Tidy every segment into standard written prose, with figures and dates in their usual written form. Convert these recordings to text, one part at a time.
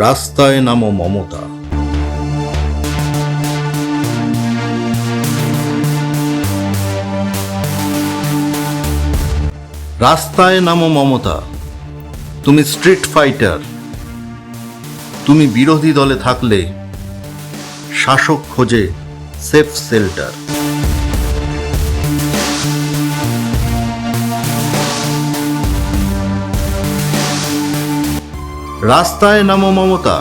রাস্তায় নামো মমতা। রাস্তায় নামো মমতা, তুমি স্ট্রিট ফাইটার। তুমি বিরোধী দলে থাকলে শাসক খোঁজে সেফ শেল্টার। রাস্তায় নামো মমতা,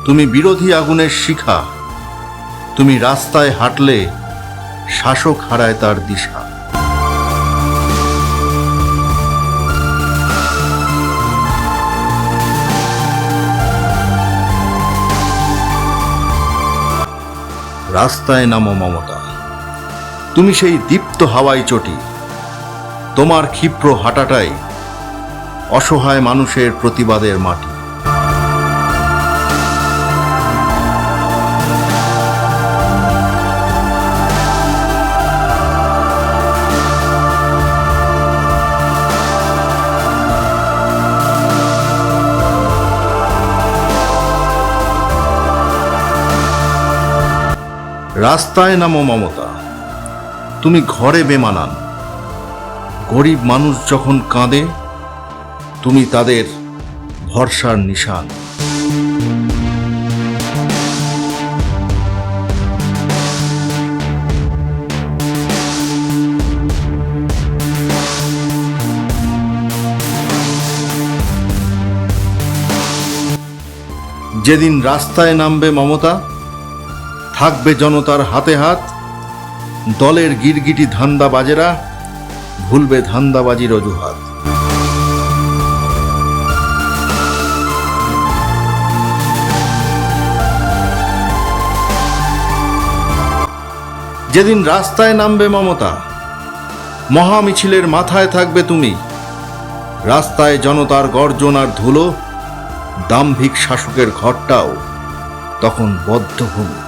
তুমি বিরোধী আগুনের শিখা। তুমি রাস্তায় হাঁটলে শাসক হারায় তার দিশা। রাস্তায় নামো মমতা, তুমি সেই দীপ্ত হাওয়ায় চটি। তোমার ক্ষিপ্র হাঁটাটাই অসহায় মানুষের প্রতিবাদের মাটি। রাস্তায় নামো মমতা, তুমি ঘরে বেমানান। গরিব মানুষ যখন কাঁদে, তুমি তাদের ভরসার নিশান। যেদিন রাস্তায় নামবে মমতা, থাকবে জনতার হাতে হাত। দলের গিরগিটি ধান্দাবাজেরা ভুলবে ধান্দাবাজির অজুহাত। যেদিন রাস্তায় নামবে মমতা, মহা মিছিলের মাথায় থাকবে তুমি। রাস্তায় জনতার গর্জন আর ধুলো, দাম্ভিক শাসকের ঘরটাও তখন বদ্ধভূমি।